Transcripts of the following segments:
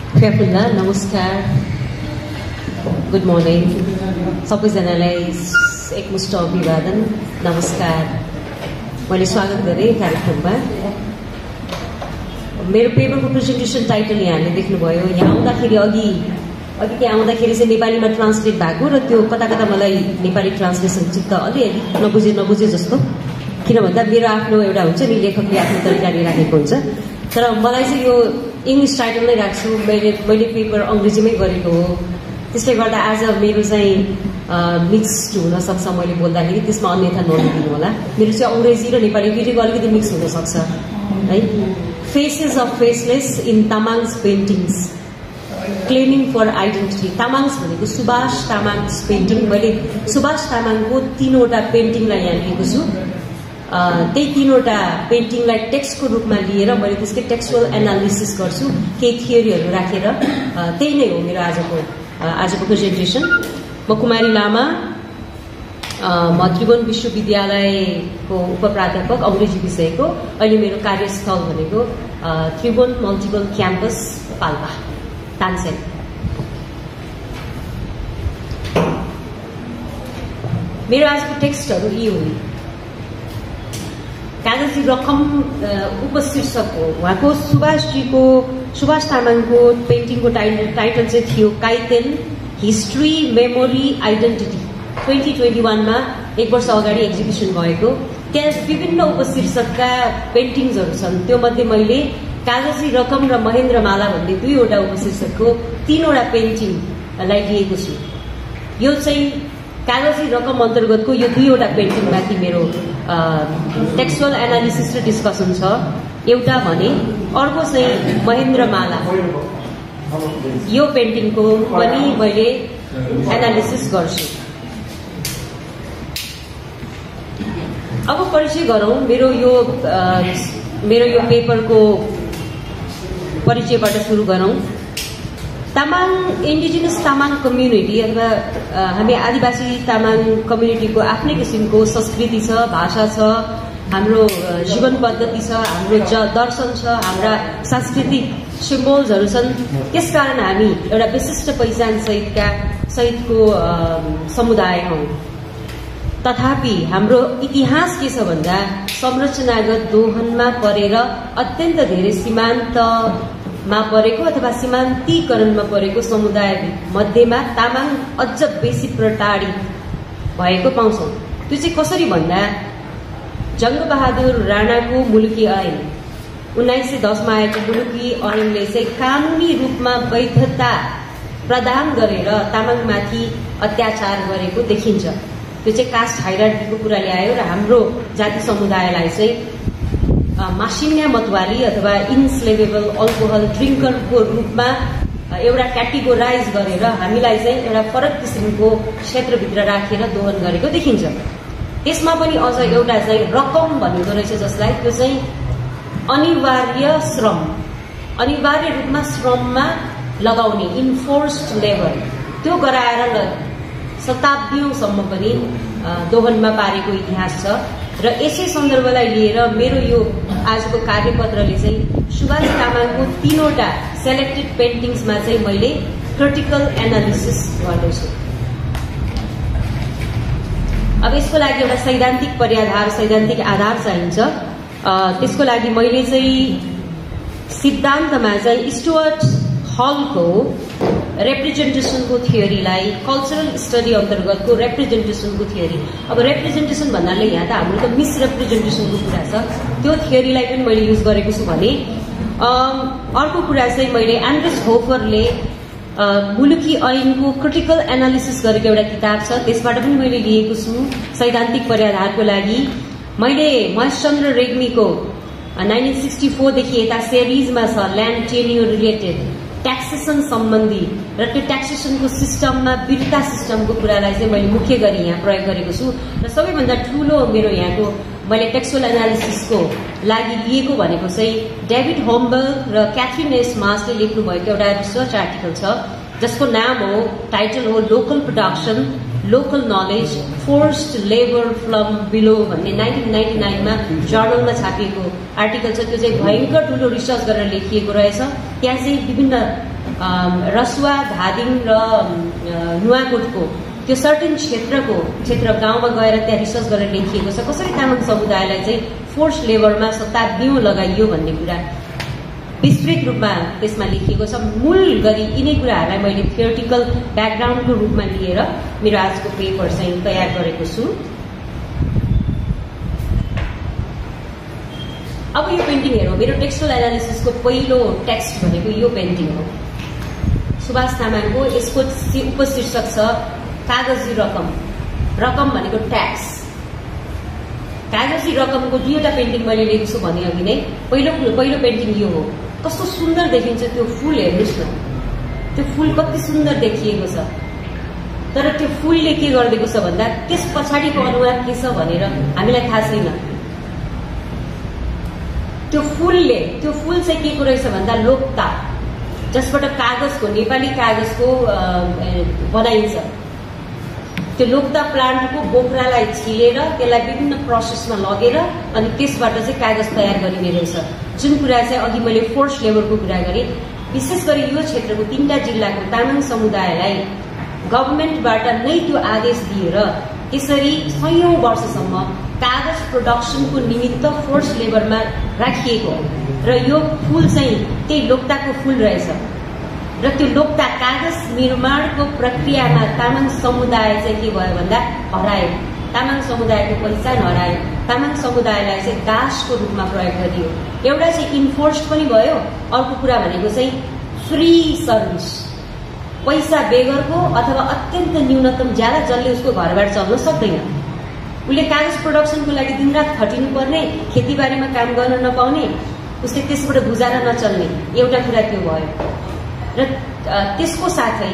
Prafullah, namaskar. Good morning. सबैजनालाई एकमुष्ट अभिवादन, नमस्कार. मैले स्वागत गरेँ कार्यक्रममा. मेरो पेपरको प्रेजेन्टेसन टाइटल यहाँले देख्नुभयो. यहाँ आउँदाखेरि अघि त्यहाँ आउँदाखेरि चाहिँ नेपालीमा ट्रान्सलेट भएको र त्यो कता कता मलाई नेपाली ट्रान्सलेसन चित्त अलिअलि नबुझे जस्तो. किन भन्दा मेरो आफ्नो एउटा हुन्छ नि, लेखकले आफ्नो तरिकाले राखेको हुन्छ. तर मलाई चाहिँ यो इङ्ग्लिस टाइटल नै राख्छु. मैले पेपर अङ्ग्रेजीमै गरेको हो. त्यसले गर्दा आज मेरो चाहिँ मिक्स्ड हुनसक्छ. मैले बोल्दाखेरि त्यसमा अन्यथा नलिदिनु होला. मेरो चाहिँ अङ्ग्रेजी र नेपाली दुईटैको अलिकति मिक्स हुनसक्छ है. Faces of faceless in Tamang's paintings claiming for identity. Tamang's भनेको सुभाष तामाङ्स पेन्टिङ. मैले सुभाष तामाङको 3वटा पेन्टिङलाई यहाँ लिएको छु. त्यही 3वटा पेन्टिङलाई टेक्स्टको रूपमा लिएर मैले त्यसकै टेक्स्चुअल एनालिसिस गर्छु, केही थियोरीहरू राखेर. त्यही नै हो मेरो आजको प्रेजेन्टेसन. म कुमारी लामा, म त्रिभुवन विश्वविद्यालयको उपप्राध्यापक अङ्ग्रेजी विषयको. अहिले मेरो कार्यस्थल भनेको त्रिभुवन मल्टिपल क्याम्पस पाल्पा, तानसेन. मेरो आजको टेक्स्टहरू यी हुन्. कागजी रकम उपशीर्षक हो. उहाँको सुभाष तामाङको पेन्टिङको टाइटल चाहिँ थियो काइतेन हिस्ट्री मेमोरी आइडेन्टिटी. 2021 1 वर्ष अगाडि एक्जिबिसन भएको. त्यहाँ विभिन्न उपशीर्षकका पेन्टिङ्सहरू छन्. त्यो मध्ये मैले कागजी रकम र महेन्द्रमाला भन्ने 2वटा उपशीर्षकको 3वटा पेन्टिङलाई लिएको छु. यो चाहिँ कागजी रकम अन्तर्गतको यो 2वटा पेन्टिङमाथि मेरो टेक्स्चुअल एनालिसिस र डिस्कसन छ. एउटा भने अर्को चाहिँ महेन्द्रमाला. यो पेन्टिङको पनि मैले एनालिसिस गर्छु. अब परिचय गरौँ. मेरो यो पेपरको परिचयबाट सुरु गरौँ. तामाङ इन्डिजिनस तामाङ कम्युनिटी अथवा हामी आदिवासी तामाङ कम्युनिटीको आफ्नै किसिमको संस्कृति छ, भाषा छ, हाम्रो जीवन पद्धति छ, हाम्रो दर्शन छ, हाम्रा सांस्कृतिक सिम्बोल्सहरू छन्. त्यसकारण हामी एउटा विशिष्ट पहिचान सहितको समुदाय हौँ. तथापि हाम्रो इतिहास के छ भन्दा संरचनागत दोहनमा परेर अत्यन्त धेरै सीमान्तमा परेको अथवा सीमान्तीकरणमा परेको समुदाय मध्येमा तामाङ अझ बेसी प्रताडित भएको पाउँछौँ. त्यो चाहिँ कसरी भन्दा जङ्गबहादुर राणाको मुलुकी ऐन 1910 मा आएको मुलुकी ऐनले चाहिँ कानुनी रूपमा वैधता प्रदान गरेर तामाङमाथि अत्याचार गरेको देखिन्छ. त्यो चाहिँ कास्ट हाइरार्कीको कुरा ल्यायो र हाम्रो जाति समुदायलाई चाहिँ मासिन्या मतवाली अथवा इन्स्लेवेबल अल्कोहल ड्रिङ्करको रूपमा एउटा क्याटेगोराइज गरेर हामीलाई चाहिँ एउटा फरक किसिमको क्षेत्रभित्र राखेर दोहन गरेको देखिन्छ. त्यसमा पनि अझ एउटा चाहिँ रकम भनिँदो रहेछ, जसलाई त्यो चाहिँ अनिवार्य रूपमा श्रममा लगाउने इन्फोर्स्ड लेबर, त्यो गराएर शताब्दीौंसम्म पनि दोहनमा पारेको इतिहास छ. र यसै सन्दर्भलाई लिएर मेरो यो आजको कार्यपत्रले चाहिँ सुभाष तामाङको 3वटा सेलेक्टेड पेन्टिङ्समा चाहिँ मैले क्रिटिकल एनालिसिस गर्दैछु. अब यसको लागि एउटा सैद्धान्तिक आधार चाहिन्छ. त्यसको लागि मैले चाहिँ सिद्धान्तमा चाहिँ स्टुअर्ट हलको रिप्रेजेन्टेसनको थियोरीलाई कल्चरल स्टडी अन्तर्गतको रिप्रेजेन्टेसनको थियोरी. अब रिप्रेजेन्टेसन भन्नाले यहाँ त हाम्रो त मिसरिप्रेजेन्टेसनको कुरा छ. त्यो थियोरीलाई पनि मैले युज गरेको छु भने अर्को कुरा चाहिँ मैले एन्ड्रेस होफरले मुलुकी ऐनको क्रिटिकल एनालिसिस गरेको एउटा किताब छ, त्यसबाट पनि मैले लिएको छु. सैद्धान्तिक पर्याधारको लागि मैले महेशचन्द्र रेग्मीको 1964 देखि यता सिरिजमा छ ल्यान्ड टेन्युर रिलेटेड ट्याक्सेसन सम्बन्धी र त्यो ट्याक्सेसनको सिस्टममा बिर्ता सिस्टमको कुरालाई चाहिँ मैले मुख्य गरी यहाँ प्रयोग गरेको छु. र सबैभन्दा ठूलो मेरो यहाँको मैले टेक्स्चुअल एनालिसिसको लागि लिएको भनेको चाहिँ डेभिड होमबर्ग र क्याथरिन एस मार्सले लेख्नु भएको एउटा रिसर्च आर्टिकल छ, जसको नाम हो, टाइटल हो local production local knowledge forced labour from below भन्ने 1999 मा जर्नलमा छापिएको आर्टिकल छ. त्यो चाहिँ भयङ्कर ठुलो रिसर्च गरेर लेखिएको रहेछ. त्यहाँ चाहिँ विभिन्न रसुवा, धादिङ र नुवाकोटको त्यो सर्टेन क्षेत्र गाउँमा गएर त्यहाँ रिसर्च गरेर लेखिएको छ कसरी तामाङ समुदायलाई चाहिँ फोर्स लेबरमा शताब्दीौं लगाइयो भन्ने कुरा विस्तृत रूपमा त्यसमा लेखिएको छ। मूल गरी यिनै कुराहरूलाई मैले थियोरिटिकल ब्याकग्राउन्डको रूपमा लिएर मेरो आजको पेपर चाहिँ तयार गरेको छु। अब यो पेन्टिङ हेरौँ। मेरो टेक्सटुअल एनालिसिसको पहिलो टेक्स्ट भनेको यो पेन्टिङ हो, सुभाष तामाङको। यसको उपशीर्षक छ कागजी रकम। रकम भनेको ट्याक्स। कागजी रकमको दुईवटा पेन्टिङ मैले लिएको छु भने अघि नै पहिलो पेन्टिङ यो हो। कस्तो सुन्दर देखिन्छ त्यो फूल, हेर्नुहोस् न, त्यो फूल कति सुन्दर देखिएको छ। तर त्यो फूलले के गरिदिएको छ भन्दा त्यस पछाडिको अनुहार के छ भनेर हामीलाई थाहा छैन। त्यो फूल चाहिँ के को रहेछ भन्दा लोक्ता, जसबाट कागजको, नेपाली कागजको बनाइन्छ। त्यो लोक्ता प्लान्टको बोक्रालाई छिलेर त्यसलाई विभिन्न प्रोसेसमा लगेर अनि त्यसबाट चाहिँ कागज तयार गरिने रहेछ। जुन कुरा चाहिँ अघि मैले फोर्स लेबरको कुरा गरेँ, विशेष गरी यो क्षेत्रको 3टा जिल्लाको तामाङ समुदायलाई गभर्नमेन्टबाट नै त्यो आदेश दिएर यसरी 100औं वर्षसम्म कागज प्रोडक्सनको निमित्त फोर्स लेबरमा राखिएको र यो फूल चाहिँ त्यही लोक्ताको फूल रहेछ। र त्यो लोक्ता कागज निर्माणको प्रक्रियामा तामाङ समुदाय चाहिँ के भयो भन्दा हरायो। तामाङ समुदायको पहिचान हरायो। तामाङ समुदायलाई चाहिँ दासको रूपमा प्रयोग गरियो। एउटा चाहिँ इन्फोर्स्ड पनि भयो, अर्को कुरा भनेको चाहिँ फ्री सर्भिस, पैसा बेगरको अथवा अत्यन्त न्यूनतम ज्यादा, जसले उसको घरबाट चल्न सक्दैन। उसले कागज प्रोडक्सनको लागि दिनरात खटिनु पर्ने, खेतीबारीमा काम गर्न नपाउने, उसले त्यसबाट गुजारा नचल्ने, एउटा कुरा त्यो भयो। र त्यसको साथै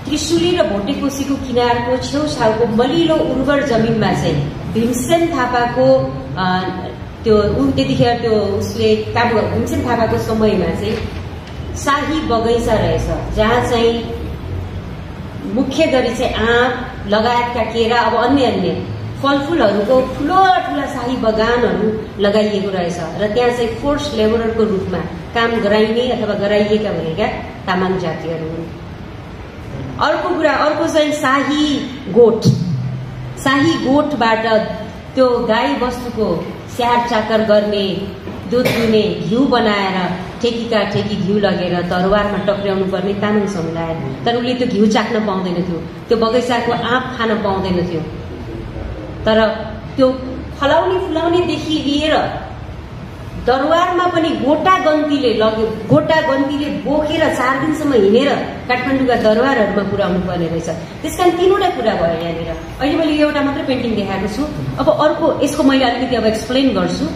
त्रिशुली र भोटेकोसीको किनारको छेउछाउको मलिलो उर्वर जमिनमा चाहिँ भीमसेन थापाको त्यतिखेर त्यो उसले काम गर्नु, भीमसेन थापाको समयमा चाहिँ शाही बगैँचा रहेछ, जहाँ चाहिँ मुख्य गरी चाहिँ आँप लगायतका केरा, अब अन्य फलफूलहरूको ठुला शाही बगानहरू लगाइएको रहेछ। र त्यहाँ चाहिँ फोर्स लेबररको रूपमा काम गराइने अथवा गराइएका भनेका तामाङ जातिहरू हुन्। अर्को चाहिँ शाही गोठबाट त्यो गाई वस्तुको स्याहार चाकर गर्ने, दुध दुने, घिउ बनाएर ठेकी घिउ लगेर दरबारमा टक्र्याउनु पर्ने तामाङ समुदाय। तर उसले त्यो घिउ चाख्न पाउँदैन थियो, त्यो बगैँचाको आँप खान पाउँदैन थियो। तर त्यो फलाउनेदेखि लिएर दरबारमा पनि गोटा गन्तीले बोकेर 4 दिनसम्म हिँडेर काठमाडौँका दरबारहरूमा पुर्याउनु पर्ने रहेछ। त्यसकारण 3वटा कुरा भयो यहाँनिर। अहिले मैले यो एउटा मात्रै पेन्टिङ देखाएको छु। अब अर्को, यसको मैले अलिकति अब एक्सप्लेन गर्छु।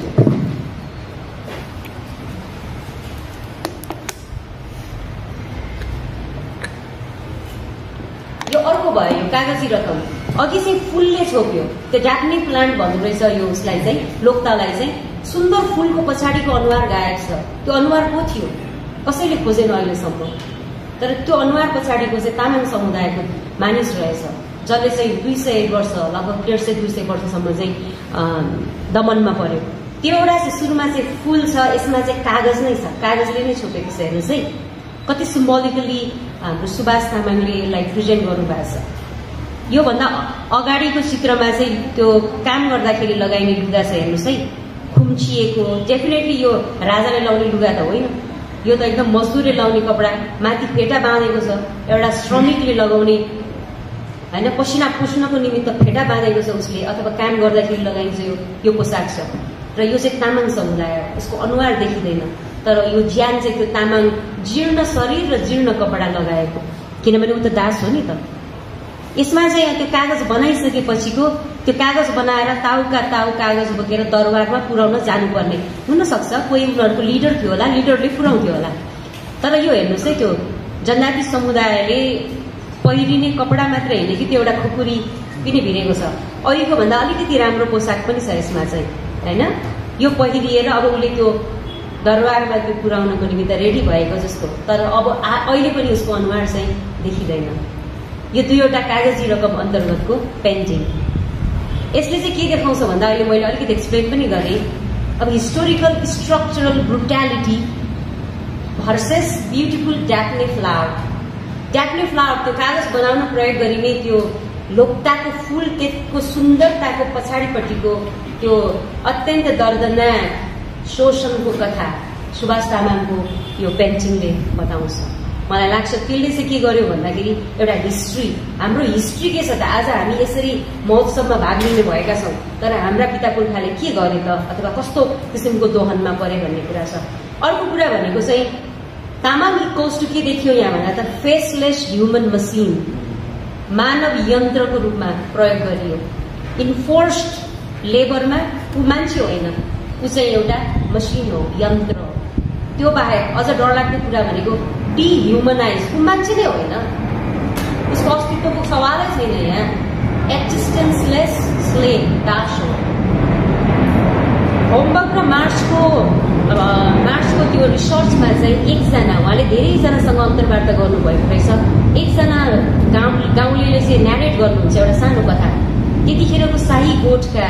यो अर्को भयो, यो कागजी रकम। अघि चाहिँ फूलले छोप्यो, त्यो डाक्ने प्लान्ट भन्नु रहेछ यो उसलाई चाहिँ, लोक्तालाई चाहिँ। सुन्दर फूलको पछाडिको अनुहार गायब छ। त्यो अनुहार को थियो कसैले खोजेन अहिलेसम्म। तर त्यो अनुहार पछाडिको चाहिँ तामाङ समुदायको मानिस रहेछ, जसले चाहिँ 200 वर्ष, लगभग 150-200 वर्षसम्म चाहिँ दमनमा पर्यो। त्यो एउटा चाहिँ सुरुमा चाहिँ फूल छ, यसमा चाहिँ कागज नै छ, कागजले नै छोपेको छ। हेर्नुहोस् है, कति सिम्बोलिकली हाम्रो सुभाष तामाङले यसलाई प्रेजेन्ट गर्नुभएको छ। योभन्दा अगाडिको चित्रमा चाहिँ त्यो काम गर्दाखेरि लगाइने लुगा छ, हेर्नुहोस् है, खुम्चिएको। डेफिनेटली यो राजाले लाउने लुगा त होइन, यो त एकदम मजदुरले लाउने कपडा, माथि फेटा बाँधेको छ, एउटा श्रमिकले लगाउने होइन, पसिना पुस्नको निमित्त फेटा बाँधेको छ उसले, अथवा काम गर्दाखेरि लगाइन्छ यो पोसाक छ। र यो चाहिँ तामाङ समुदाय हो, यसको अनुहार देखिँदैन। तर यो ज्यान चाहिँ त्यो तामाङ जीर्ण शरीर र जीर्ण कपडा लगाएको, किनभने ऊ त दास हो नि त। यसमा चाहिँ त्यो कागज बनाइसकेपछिको त्यो कागज बनाएर ताउ कागज बोकेर दरबारमा पुर्याउन जानुपर्ने हुनसक्छ। कोही उनीहरूको लिडर थियो होला, लिडरले पुर्याउँथ्यो होला। तर यो हेर्नुहोस् है, त्यो जनजाति समुदायले पहिरिने कपडा मात्रै होइन कि त्यो एउटा खुकुरी पनि भिरेको छ। अहिलेको भन्दा अलिकति राम्रो पोसाक पनि छ यसमा चाहिँ, होइन। यो पहिरिएर अब उसले त्यो दरबारमा त्यो पुर्याउनको निमित्त रेडी भएको जस्तो। तर अब अहिले पनि उसको अनुहार चाहिँ देखिँदैन। यो दुईवटा कागजी रकम अन्तर्गतको पेन्टिङ। यसले चाहिँ के देखाउँछ भन्दा अहिले मैले अलिकति एक्सप्लेन पनि गरेँ। अब historical structural brutality versus beautiful Daphne flower. Daphne flower त्यो कागज बनाउन प्रयोग गरिने त्यो लोकताको फूल त्यसको सुन्दरताको पछाडिपट्टिको त्यो अत्यन्त दर्दनाक शोषणको कथा सुभाष तामाङको यो पेन्टिङले बताउँछ। मलाई लाग्छ त्यसले चाहिँ के गर्यो भन्दाखेरि एउटा हिस्ट्री, हाम्रो हिस्ट्री के छ त? आज हामी यसरी महोत्सवमा भाग लिने भएका छौँ, तर हाम्रा पिता पुर्खाले के गरे त, अथवा कस्तो किसिमको दोहनमा परे भन्ने कुरा छ। अर्को कुरा भनेको चाहिँ तामाङ इक्वल्स टु के देखियो यहाँ भन्दा त फेसलेस ह्युमन मसिन, मानव यन्त्रको रूपमा प्रयोग गरियो। इन्फोर्स्ड लेबरमा ऊ मान्छे होइन, ऊ चाहिँ एउटा मसिन हो, यन्त्र हो। त्यो बाहेक अझ डरलाग्दो कुरा भनेको डिह्युमनाइज, ऊ मान्छे नै होइन, उसको अस्तित्वको सवालै छैन यहाँ। एक्जिस्टेन्सलेस स्लेभ दास हो। होमवर्क र मार्चको त्यो रिसर्चमा चाहिँ एकजना, उहाँले धेरैजनासँग अन्तर्वार्ता गर्नुभएको रहेछ, एकजना गाउँलेले चाहिँ न्यारेट गर्नुहुन्छ एउटा सानो कथा। त्यतिखेरको शाही गोठका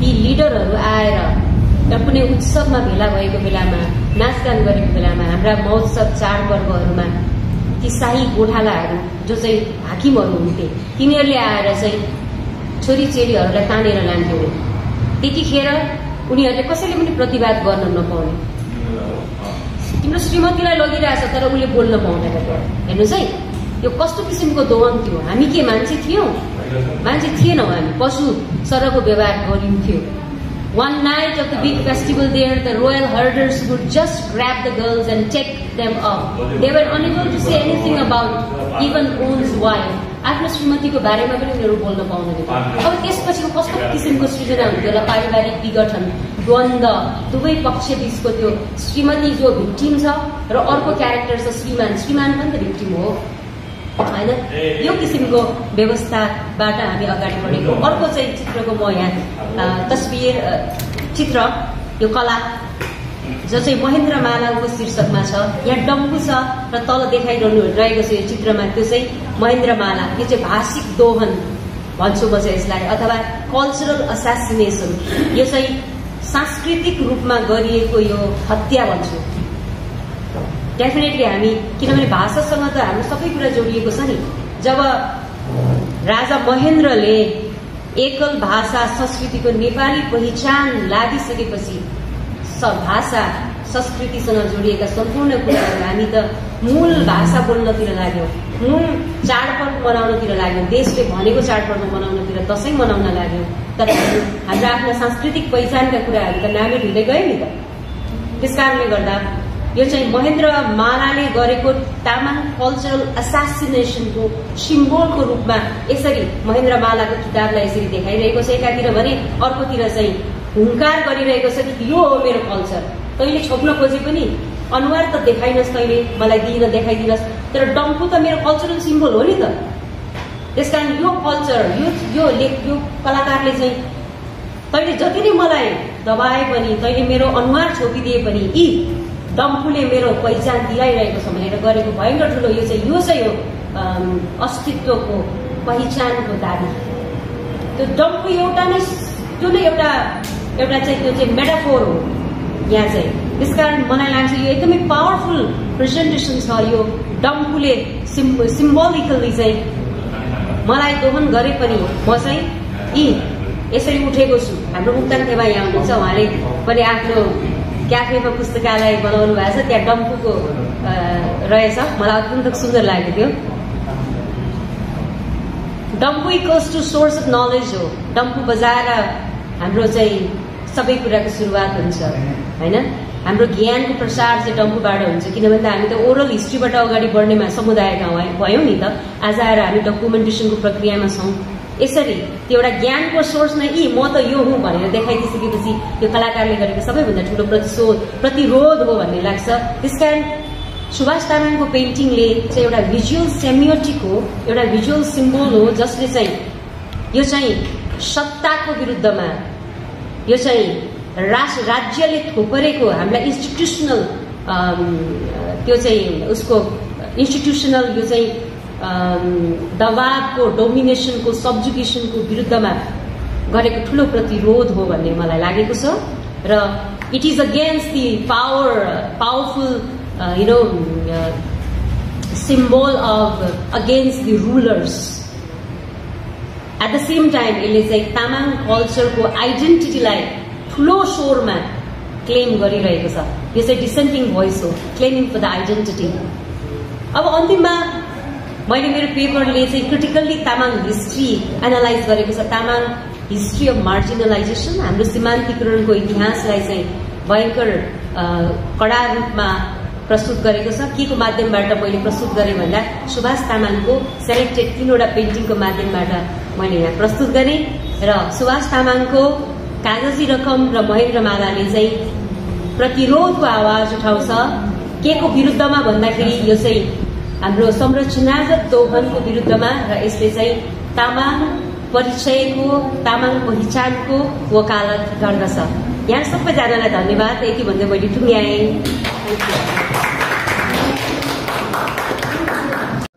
ती लिडरहरू आएर कुनै उत्सवमा भेला भएको बेलामा, नाचगान गरेको बेलामा, हाम्रा महोत्सव चाडपर्वहरूमा ती शाही गोठालाहरू जो चाहिँ हाकिमहरू हुन्थे, तिनीहरूले आएर चाहिँ छोरीचेलीहरूलाई तानेर लान्थ्यो। त्यतिखेर उनीहरूले कसैले पनि प्रतिवाद गर्न नपाउने। तिम्रो श्रीमतीलाई लगिरहेछ तर उसले बोल्न पाउँदैन। हेर्नुहोस् है, यो कस्तो किसिमको दोहन थियो। हामी के मान्छे थियौँ? मान्छे थिएनौँ हामी, पशु सरको व्यवहार गरिन्थ्यो। One night of the big festival there, the royal herders would just grab the girls and take them up. They were unable to say anything about even one's wife. आफ्नो श्रीमतीको बारेमा पनि उनीहरू बोल्न पाउँदैन। अब त्यसपछि कस्तो किसिमको सृजना हुन्थ्यो होला? पारिवारिक विघटन, द्वन्द, दुवै पक्ष बीचको त्यो श्रीमती जो भिक्टिम छ र अर्को क्यारेक्टर छ श्रीमान, श्रीमान पनि त भिक्टिम हो हैन? यो किसिमको व्यवस्थाबाट हामी अगाडि बढेको। अर्को चाहिँ चित्रको म यहाँ तस्बिर चित्र, यो कला जो चाहिँ महेन्द्र मालाको शीर्षकमा छ। यहाँ डम्बु छ र तल देखाइरहेको छ यो चित्रमा, त्यो चाहिँ महेन्द्र माला। यो चाहिँ भाषिक दोहन भन्छु म चाहिँ यसलाई, अथवा कल्चरल असासिनेसन। यो चाहिँ सांस्कृतिक रूपमा गरिएको यो हत्या भन्छु। डेफिनेटली हामी, किनभने भाषासँग त हाम्रो सबै कुरा जोडिएको छ नि। जब राजा महेन्द्रले एकल भाषा संस्कृतिको नेपाली पहिचान लादिसकेपछि भाषा संस्कृतिसँग जोडिएका सम्पूर्ण कुराहरू हामी त मूल भाषा बोल्नतिर लाग्यौँ, मूल चाडपर्व मनाउनतिर लाग्यौँ, देशले भनेको चाडपर्व मनाउनतिर, दशैं मनाउन लाग्यौँ। तर हाम्रा आफ्ना सांस्कृतिक पहिचानका कुराहरू त नामै ढिँदै गयो नि त। त्यसकारणले गर्दा यो चाहिँ महेन्द्र मालाले गरेको तामाङ कल्चरल असासिनेसनको सिम्बोलको रूपमा यसरी महेन्द्र मालाको किताबलाई यसरी देखाइरहेको छ एकातिर भने, अर्कोतिर चाहिँ हुङ्कार गरिरहेको छ कि यो हो मेरो कल्चर। तैँले छोप्न खोजे पनि अनुहार त देखाइनस्, तैँले मलाई देखाइदिनस्, तर डम्फु त मेरो कल्चरल सिम्बोल हो नि त। त्यसकारण यो कल्चर, यो कलाकारले चाहिँ तैँले जति नै मलाई दबाए पनि, तैँले मेरो अनुहार छोपिदिए पनि यी डम्फुले मेरो पहिचान दिलाइरहेको छ भनेर गरेको भयङ्कर ठुलो यो चाहिँ हो अस्तित्वको पहिचानको दाबी। त्यो डम्फु एउटा नै, त्यो नै एउटा चाहिँ त्यो चाहिँ मेटाफोर हो यहाँ चाहिँ। त्यसकारण मलाई लाग्छ यो एकदमै पावरफुल प्रेजेन्टेसन छ यो डम्फुले। सिम्बोलिकली चाहिँ मलाई दोहन गरे पनि म चाहिँ यसरी उठेको छु। हाम्रो मुक्तान थेवा यहाँ हुनुहुन्छ, उहाँले पनि आफ्नो क्याफेमा पुस्तकालय बनाउनु भएको छ, त्यहाँ डम्फुको रहेछ। मलाई अत्यन्त सुन्दर लाग्यो त्यो। Damphu equals to source of knowledge हो। डम्फु बजाएर हाम्रो चाहिँ सबै कुराको सुरुवात हुन्छ हैन? हाम्रो ज्ञानको प्रसार चाहिँ डम्फुबाट हुन्छ, किनभने हामी त ओरल हिस्ट्रीबाट अगाडि बढ्नेमा समुदायका भयौँ नि त। आज आएर हामी डकुमेन्टेसनको प्रक्रियामा छौँ। यसरी त्यो एउटा ज्ञानको सोर्स नै म त यो हुँ भनेर देखाइदिइसकेपछि यो कलाकारले गरेको सबैभन्दा ठुलो प्रतिरोध हो भन्ने लाग्छ। त्यसकारण सुभाष तामाङको पेन्टिङले चाहिँ एउटा भिजुअल सेमियोटिक हो, एउटा भिजुअल सिम्बोल हो, जसले चाहिँ यो चाहिँ सत्ताको विरुद्धमा, यो चाहिँ राज्यले थोपरेको हामीलाई इन्स्टिट्युसनल त्यो चाहिँ उसको इन्स्टिट्युसनल यो चाहिँ दबावको, डोमिनेसनको, सब्जुगेसनको विरुद्धमा गरेको ठुलो प्रतिरोध हो भन्ने मलाई लागेको छ। र it is against the powerful symbol of against the rulers. At the same time, यसले चाहिँ तामाङ कल्चरको आइडेन्टिटीलाई ठुलो स्वरमा क्लेम गरिरहेको छ। यो चाहिँ डिसेन्टिङ भोइस हो, क्लेमिङ फर द आइडेन्टिटी। अब अन्तिममा मैले मेरो पेपरले चाहिँ क्रिटिकल्ली तामाङ हिस्ट्री एनालाइज गरेको छ। तामाङ हिस्ट्री अफ मार्जिनलाइजेसन, हाम्रो सीमान्तीकरणको इतिहासलाई चाहिँ भयंकर कडा रूपमा प्रस्तुत गरेको छ। के को माध्यमबाट मैले प्रस्तुत गरेँ भन्दा सुभाष तामाङको सेलेक्टेड 3वटा पेन्टिङको माध्यमबाट मैले यहाँ प्रस्तुत गरेँ। र सुभाष तामाङको कागजी रकम र महेन्द्र मालाले चाहिँ प्रतिरोधको आवाज उठाउँछ। के को विरुद्धमा भन्दाखेरि यो चाहिँ हाम्रो संरचनागत दोहनको विरुद्धमा, र यसले चाहिँ तामाङ परिचयको, तामाङ पहिचानको वकालत गर्दछ। यहाँ सबैजनालाई धन्यवाद। यति भन्दै मैले टुङ्ग्याएँ।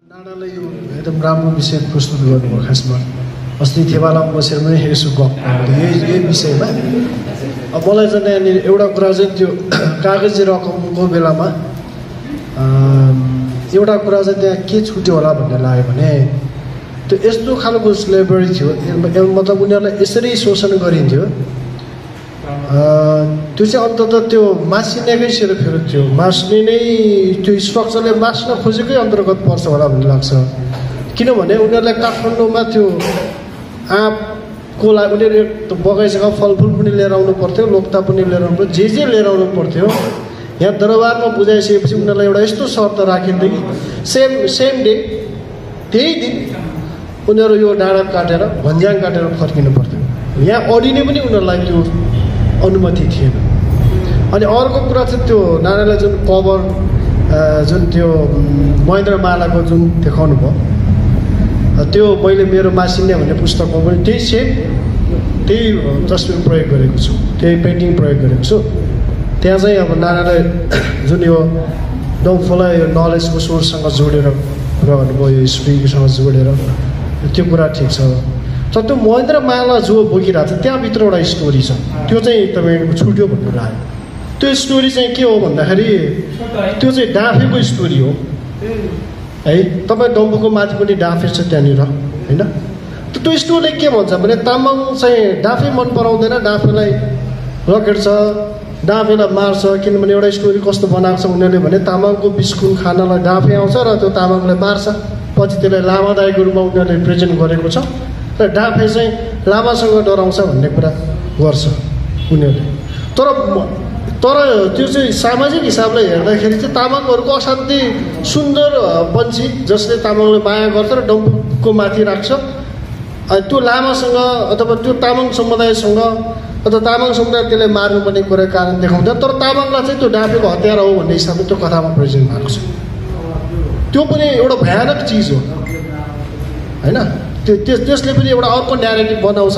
नानाले यो एकदम राम्रो विषय प्रस्तुत गर्नुभयो। खासमा अस्ति थेवालामा बसेर पनि यसो गफ यही विषयमा। अब मलाई चाहिँ यहाँनिर एउटा कुरा चाहिँ त्यो कागजी रकमको बेलामा एउटा कुरा चाहिँ त्यहाँ के छुट्यो होला भन्ने लाग्यो भने त्यो यस्तो खालको स्लेभरी थियो, मतलब उनीहरूलाई यसरी शोषण गरिन्थ्यो। त्यो चाहिँ अन्ततः त्यो मासिनेकै सेरोफेरो थियो, मास्ने नै त्यो स्ट्रक्चरले मास्न खोजेकै अन्तर्गत पर्छ होला भन्ने लाग्छ। किनभने उनीहरूलाई काठमाडौँमा त्यो आँपको लागि उनीहरू बगैँचाको फलफुल पनि लिएर आउनु पर्थ्यो, लोक्ता पनि लिएर आउनु पर्थ्यो, जे लिएर आउनु पर्थ्यो। यहाँ दरबारमा बुझाइसकेपछि उनीहरूलाई एउटा यस्तो शर्त राखिन्थ्यो कि सेम डे त्यही दिन उनीहरू यो डाँडा काटेर भन्ज्याङ काटेर फर्किनु पर्थ्यो। यहाँ अडिने पनि उनीहरूलाई त्यो अनुमति थिएन। अनि अर्को कुरा चाहिँ त्यो नानालाई जुन कभर जुन त्यो महेन्द्र मालाको जुन देखाउनु भयो, त्यो मैले मेरो मासिन्ने भन्ने पुस्तकमा पनि त्यही तस्बिर प्रयोग गरेको छु, त्यही पेन्टिङ प्रयोग गरेको छु। त्यहाँ चाहिँ अब नानालाई जुन यो डोमफोलाई यो नलेजको सोर्ससँग जोडेर कुरा गर्नुभयो, यो हिस्ट्रीसँग जोडेर, त्यो कुरा ठिक छ। तर त्यो महेन्द्र माला जो बोकिरहेको छ त्यहाँभित्र एउटा स्टोरी छ, त्यो चाहिँ तपाईँको छुट्यो भन्ने लाग्यो। त्यो स्टोरी चाहिँ के हो भन्दाखेरि त्यो चाहिँ डाँफेको स्टोरी हो है। तपाईँ डम्बुको माथि पनि डाँफे छ त्यहाँनिर होइन। त्यो स्टोरीले के भन्छ भने तामाङ चाहिँ डाँफे मन पराउँदैन, डाँफेलाई रकेट्छ, डाँफेलाई मार्छ। किनभने एउटा स्टोरी कस्तो बनाएको छ उनीहरूले भने तामाङको बिस्कुट खानलाई डाँफे आउँछ र त्यो तामाङलाई मार्छ। पछि त्यसलाई लामादाईको रूपमा उनीहरूले प्रेजेन्ट गरेको छ र डाँफे चाहिँ लामासँग डराउँछ भन्ने कुरा गर्छ उनीहरूले। तर त्यो चाहिँ सामाजिक हिसाबले हेर्दाखेरि चाहिँ तामाङहरूको असाध्यै सुन्दर पन्छी जसले तामाङले माया गर्छ र डम्बुको माथि राख्छ। त्यो लामासँग अथवा त्यो तामाङ समुदायसँग अथवा तामाङ समुदाय त्यसलाई मार्नुपर्ने कुरा कारण देखाउँदैन। तर तामाङलाई चाहिँ त्यो डाँफेको हतियार हो भन्ने हिसाबले त्यो कथामा प्रेजेन्ट भएको छ। त्यो पनि एउटा भयानक चिज हो होइन। त्यसले पनि एउटा अर्को न्यारेटिभ बनाउँछ।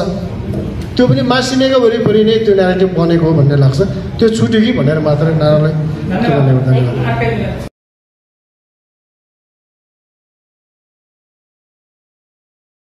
त्यो पनि मासिनेको वरिपरि नै त्यो न्यारेटिभ बनेको हो भन्ने लाग्छ। त्यो छुट्यो कि भनेर मात्रै नानालाई त्यो भन्ने